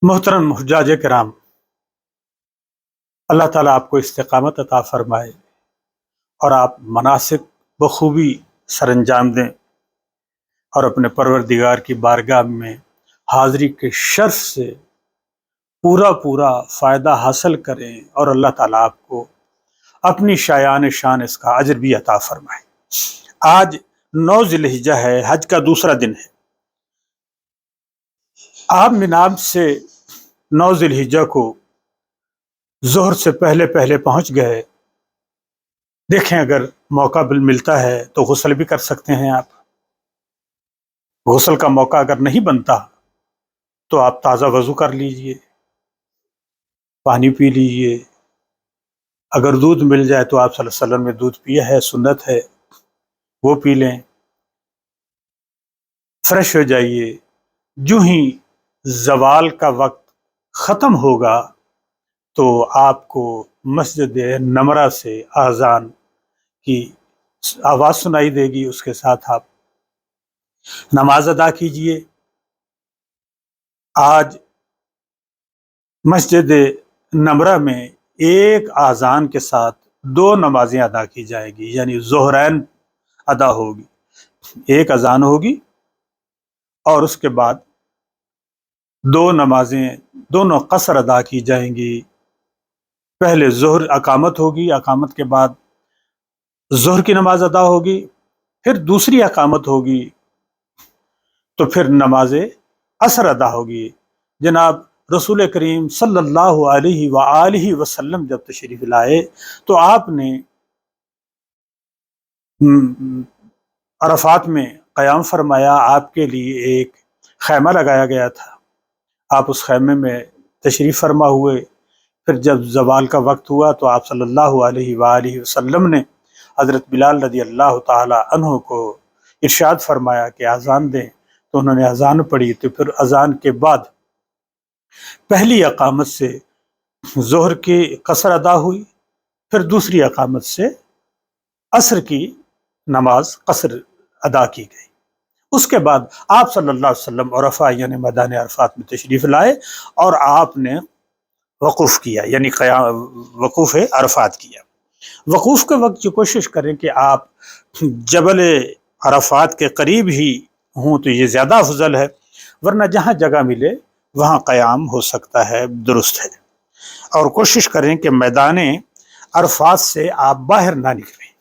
محترم حجاج کرام، اللہ تعالیٰ آپ کو استقامت عطا فرمائے اور آپ مناسک بخوبی سر انجام دیں اور اپنے پروردگار کی بارگاہ میں حاضری کے شرف سے پورا فائدہ حاصل کریں اور اللہ تعالیٰ آپ کو اپنی شایان شان اس کا اجر بھی عطا فرمائے۔ آج 9 ذی الحجہ ہے، حج کا دوسرا دن ہے۔ آپ مناب سے 9 ذی الحجہ کو ظہر سے پہلے پہنچ گئے۔ دیکھیں اگر موقع ملتا ہے تو غسل بھی کر سکتے ہیں آپ۔ غسل کا موقع اگر نہیں بنتا تو آپ تازہ وضو کر لیجئے، پانی پی لیجئے۔ اگر دودھ مل جائے تو آپ صلی اللہ علیہ وسلم نے دودھ پیا ہے، سنت ہے، وہ پی لیں۔ فریش ہو جائیے۔ جو ہی زوال کا وقت ختم ہوگا تو آپ کو مسجد نمرہ سے اذان کی آواز سنائی دے گی، اس کے ساتھ آپ نماز ادا کیجئے۔ آج مسجد نمرہ میں ایک اذان کے ساتھ 2 نمازیں ادا کی جائے گی، یعنی ظہرین ادا ہوگی۔ ایک اذان ہوگی اور اس کے بعد 2 نمازیں دونوں قصر ادا کی جائیں گی۔ پہلے ظہر اقامت ہوگی، اقامت کے بعد ظہر کی نماز ادا ہوگی، پھر دوسری اقامت ہوگی تو پھر نماز عصر ادا ہوگی۔ جناب رسول کریم صلی اللہ علیہ وآلہ وسلم جب تشریف لائے تو آپ نے عرفات میں قیام فرمایا۔ آپ کے لیے ایک خیمہ لگایا گیا تھا، آپ اس خیمے میں تشریف فرما ہوئے۔ پھر جب زوال کا وقت ہوا تو آپ صلی اللہ علیہ وآلہ وسلم نے حضرت بلال رضی اللہ تعالی عنہ کو ارشاد فرمایا کہ اذان دیں، تو انہوں نے اذان پڑھی۔ تو پھر اذان کے بعد پہلی اقامت سے ظہر کی قصر ادا ہوئی، پھر دوسری اقامت سے عصر کی نماز قصر ادا کی گئی۔ اس کے بعد آپ صلی اللہ علیہ وسلم عرفہ یعنی میدان عرفات میں تشریف لائے اور آپ نے وقوف کیا، یعنی وقوف عرفات کیا۔ وقوف کے وقت یہ کوشش کریں کہ آپ جبل عرفات کے قریب ہی ہوں تو یہ زیادہ افضل ہے، ورنہ جہاں جگہ ملے وہاں قیام ہو سکتا ہے، درست ہے۔ اور کوشش کریں کہ میدان عرفات سے آپ باہر نہ نکلیں۔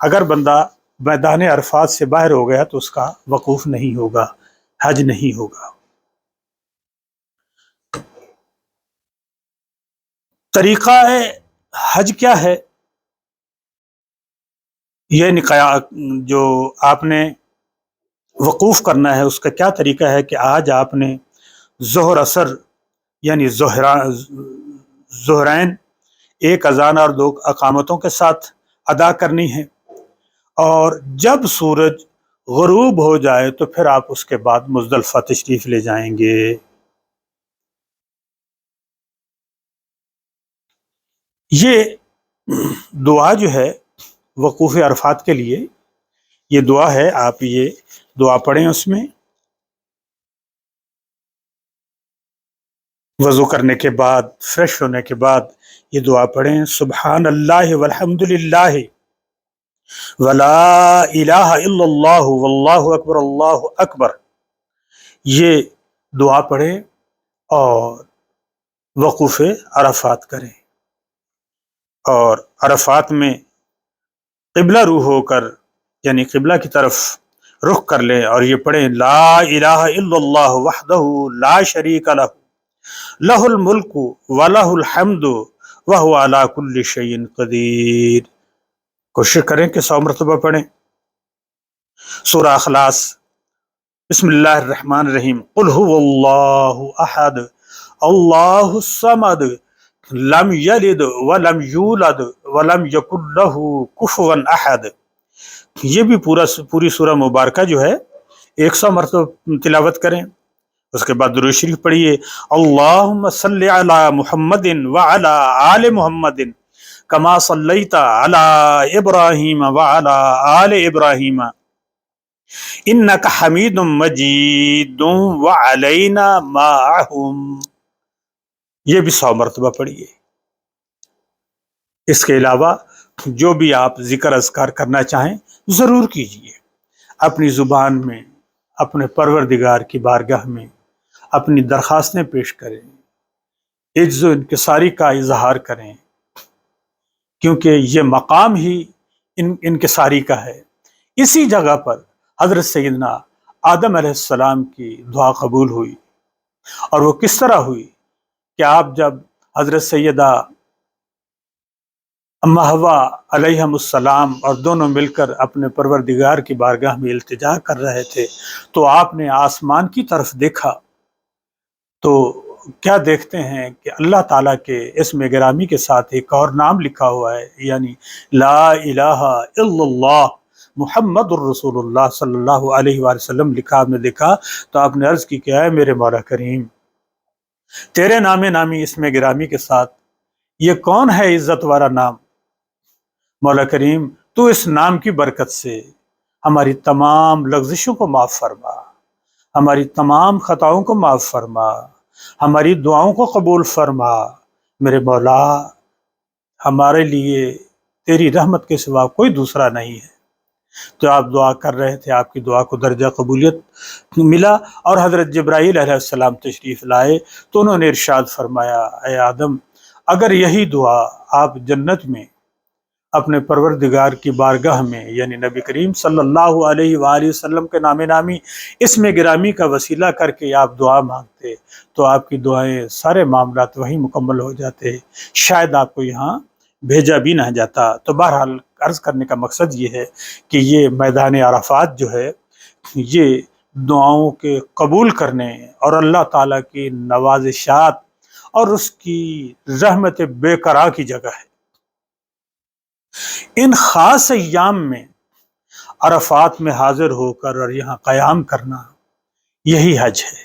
اگر بندہ میدان عرفات سے باہر ہو گیا تو اس کا وقوف نہیں ہوگا، حج نہیں ہوگا۔ طریقہ حج کیا ہے؟ یہ جو آپ نے وقوف کرنا ہے اس کا کیا طریقہ ہے کہ آج آپ نے ظہر اثر یعنی ظہرین ایک اذان اور 2 اقامتوں کے ساتھ ادا کرنی ہے، اور جب سورج غروب ہو جائے تو پھر آپ اس کے بعد مزدلفہ تشریف لے جائیں گے۔ یہ دعا جو ہے وقوف عرفات کے لیے، یہ دعا ہے، آپ یہ دعا پڑھیں۔ اس میں وضو کرنے کے بعد، فریش ہونے کے بعد یہ دعا پڑھیں: سبحان اللہ والحمد للہ ولا الہ الا اللہ واللہ اکبر اللہ اکبر۔ یہ دعا پڑھیں اور وقوف عرفات کریں، اور عرفات میں قبلہ رو ہو کر یعنی قبلہ کی طرف رخ کر لیں اور یہ پڑھیں: لا الہ الا اللہ وحدہ لا شریک لہ لہ الملک ولہ الحمد وہو علی کل شیء قدیر۔ کوشش کریں کہ 100 مرتبہ پڑھیں۔ سورہ اخلاص، بسم اللہ الرحمن الرحیم، قل هو اللہ احد اللہ الصمد لم یلد ولم یولد ولم یکن لہ کفوا احد۔ یہ بھی پوری سورہ مبارکہ جو ہے 100 مرتبہ تلاوت کریں۔ اس کے بعد درود شریف پڑھیے: اللہم صلی علی محمد وعلی آل محمد کما صلیت علی ابراہیم وعلی آل ابراہیم انک حمید مجید وعلینا معہم۔ یہ بھی 100 مرتبہ پڑھیے۔ اس کے علاوہ جو بھی آپ ذکر اذکار کرنا چاہیں ضرور کیجیے، اپنی زبان میں اپنے پروردگار کی بارگاہ میں اپنی درخواستیں پیش کریں، عجز و انکساری کا اظہار کریں، کیونکہ یہ مقام ہی انکساری کا ہے۔ اسی جگہ پر حضرت سیدنا آدم علیہ السلام کی دعا قبول ہوئی، اور وہ کس طرح ہوئی کہ آپ جب حضرت سیدہ اما حوا علیہم السلام اور دونوں مل کر اپنے پروردگار کی بارگاہ میں التجا کر رہے تھے تو آپ نے آسمان کی طرف دیکھا تو کیا دیکھتے ہیں کہ اللہ تعالیٰ کے اسم گرامی کے ساتھ ایک اور نام لکھا ہوا ہے، یعنی لا الہ الا اللہ محمد الرسول اللہ صلی اللہ علیہ وآلہ وسلم لکھا۔ آپ نے دیکھا تو آپ نے عرض کی کہ اے میرے مولا کریم، تیرے نام نامی اسم گرامی کے ساتھ یہ کون ہے عزت والا نام؟ مولا کریم تو اس نام کی برکت سے ہماری تمام لغزشوں کو معاف فرما، ہماری تمام خطاؤں کو معاف فرما، ہماری دعاؤں کو قبول فرما۔ میرے مولا، ہمارے لیے تیری رحمت کے سوا کوئی دوسرا نہیں ہے۔ تو آپ دعا کر رہے تھے، آپ کی دعا کو درجہ قبولیت ملا، اور حضرت جبرائیل علیہ السلام تشریف لائے تو انہوں نے ارشاد فرمایا، اے آدم، اگر یہی دعا آپ جنت میں اپنے پروردگار کی بارگاہ میں یعنی نبی کریم صلی اللہ علیہ وآلہ وسلم کے نام نامی اسم گرامی کا وسیلہ کر کے آپ دعا مانگتے تو آپ کی دعائیں سارے معاملات وہی مکمل ہو جاتے، شاید آپ کو یہاں بھیجا بھی نہ جاتا۔ تو بہرحال عرض کرنے کا مقصد یہ ہے کہ یہ میدان عرفات جو ہے یہ دعاؤں کے قبول کرنے اور اللہ تعالیٰ کی نوازشات اور اس کی رحمت بے قرار کی جگہ ہے۔ ان خاص ایام میں عرفات میں حاضر ہو کر اور یہاں قیام کرنا یہی حج ہے۔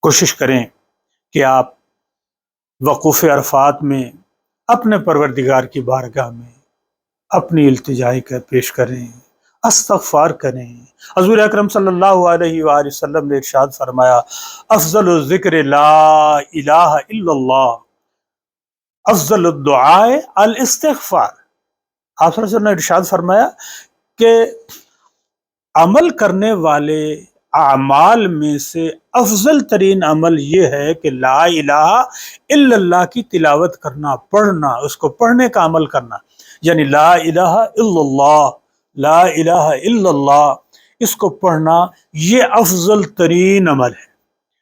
کوشش کریں کہ آپ وقوف عرفات میں اپنے پروردگار کی بارگاہ میں اپنی التجائی کا پیش کریں، استغفار کریں۔ حضور اکرم صلی اللہ علیہ وآلہ وسلم نے ارشاد فرمایا، افضل الذکر لا الہ الا اللہ، افضل الدعاء الاستغفار۔ آپ صلی اللہ علیہ وسلم نے ارشاد فرمایا کہ عمل کرنے والے اعمال میں سے افضل ترین عمل یہ ہے کہ لا الہ الا اللہ کی تلاوت کرنا، پڑھنا، اس کو پڑھنے کا عمل کرنا، یعنی لا الہ الا اللہ، لا الہ الا اللہ، اس کو پڑھنا یہ افضل ترین عمل ہے۔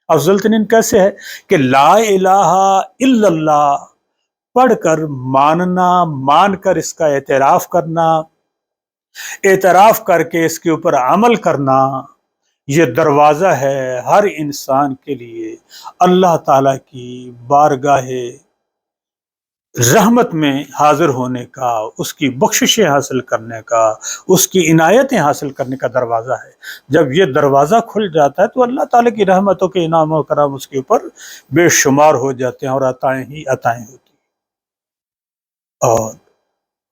افضل ترین کیسے ہے کہ لا الہ الا اللہ پڑھ کر ماننا، مان کر اس کا اعتراف کرنا، اعتراف کر کے اس کے اوپر عمل کرنا، یہ دروازہ ہے ہر انسان کے لیے اللہ تعالیٰ کی بارگاہ رحمت میں حاضر ہونے کا، اس کی بخششیں حاصل کرنے کا، اس کی عنایتیں حاصل کرنے کا دروازہ ہے۔ جب یہ دروازہ کھل جاتا ہے تو اللہ تعالیٰ کی رحمتوں کے انعام و کرام اس کے اوپر بے شمار ہو جاتے ہیں اور عطائیں ہی عطائیں ہوتی ہیں۔ اور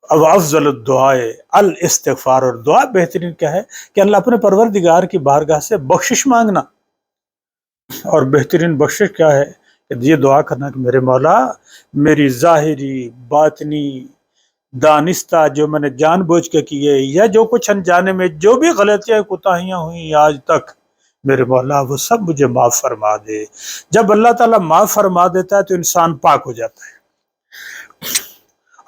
اب افضل الدعاء الاستغفار، اور دعا بہترین کیا ہے کہ اللہ اپنے پروردگار کی بارگاہ سے بخشش مانگنا، اور بہترین بخشش کیا ہے کہ یہ دعا کرنا کہ میرے مولا، میری ظاہری باطنی دانستہ جو میں نے جان بوجھ کے کیے یا جو کچھ انجانے میں جو بھی غلطیاں کوتاہیاں ہوئیں آج تک، میرے مولا وہ سب مجھے معاف فرما دے۔ جب اللہ تعالیٰ معاف فرما دیتا ہے تو انسان پاک ہو جاتا ہے،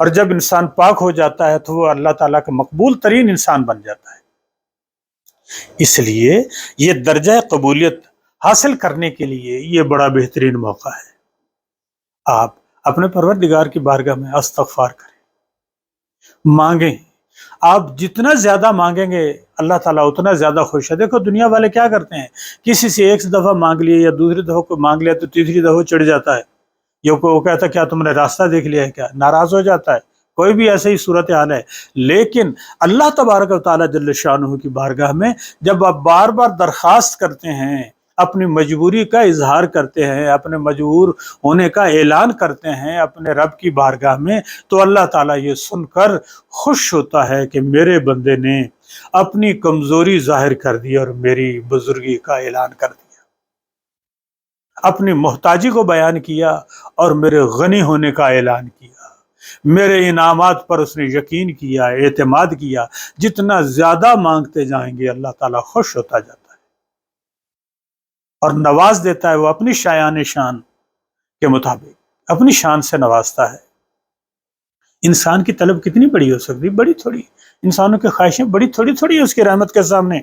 اور جب انسان پاک ہو جاتا ہے تو وہ اللہ تعالیٰ کا مقبول ترین انسان بن جاتا ہے۔ اس لیے یہ درجہ قبولیت حاصل کرنے کے لیے یہ بڑا بہترین موقع ہے۔ آپ اپنے پروردگار کی بارگاہ میں استغفار کریں، مانگیں۔ آپ جتنا زیادہ مانگیں گے اللہ تعالیٰ اتنا زیادہ خوش ہے۔ دیکھو دنیا والے کیا کرتے ہیں، کسی سے ایک دفعہ مانگ لیے یا دوسری دفعہ کو مانگ لیا تو تیسری دفعہ چڑھ جاتا ہے، وہ کہتا ہے کیا تم نے راستہ دیکھ لیا ہے کیا، ناراض ہو جاتا ہے۔ کوئی بھی ایسے ہی صورتحال ہے، لیکن اللہ تبارک و تعالیٰ جل شانہ کی بارگاہ میں جب آپ بار بار درخواست کرتے ہیں، اپنی مجبوری کا اظہار کرتے ہیں، اپنے مجبور ہونے کا اعلان کرتے ہیں اپنے رب کی بارگاہ میں، تو اللہ تعالیٰ یہ سن کر خوش ہوتا ہے کہ میرے بندے نے اپنی کمزوری ظاہر کر دی اور میری بزرگی کا اعلان کر دیا۔ اپنی محتاجی کو بیان کیا اور میرے غنی ہونے کا اعلان کیا، میرے انعامات پر اس نے یقین کیا، اعتماد کیا۔ جتنا زیادہ مانگتے جائیں گے اللہ تعالیٰ خوش ہوتا جاتا ہے اور نواز دیتا ہے۔ وہ اپنی شایان شان کے مطابق اپنی شان سے نوازتا ہے۔ انسان کی طلب کتنی بڑی ہو سکتی؟ بڑی تھوڑی۔ انسانوں کی خواہشیں بڑی تھوڑی تھوڑی ہیں اس کی رحمت کے سامنے۔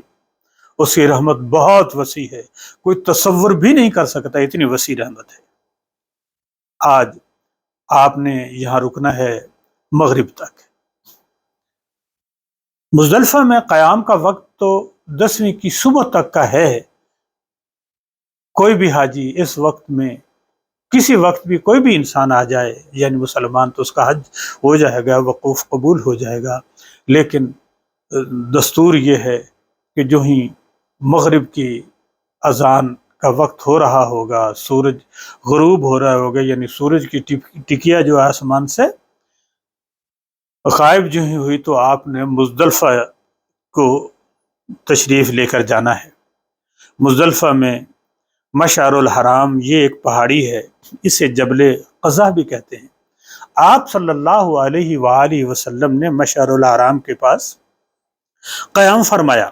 اس کی رحمت بہت وسیع ہے، کوئی تصور بھی نہیں کر سکتا، اتنی وسیع رحمت ہے۔ آج آپ نے یہاں رکنا ہے مغرب تک۔ مزدلفہ میں قیام کا وقت تو 10ویں کی صبح تک کا ہے۔ کوئی بھی حاجی اس وقت میں کسی وقت بھی کوئی بھی انسان آ جائے، یعنی مسلمان، تو اس کا حج ہو جائے گا، وقوف قبول ہو جائے گا۔ لیکن دستور یہ ہے کہ جو ہی مغرب کی اذان کا وقت ہو رہا ہوگا، سورج غروب ہو رہا ہوگا، یعنی سورج کی ٹکیا جو آسمان سے غائب جو ہی ہوئی، تو آپ نے مزدلفہ کو تشریف لے کر جانا ہے۔ مزدلفہ میں مشعر الحرام یہ ایک پہاڑی ہے، اسے جبل قزح بھی کہتے ہیں۔ آپ صلی اللہ علیہ وآلہ وسلم نے مشعر الحرام کے پاس قیام فرمایا۔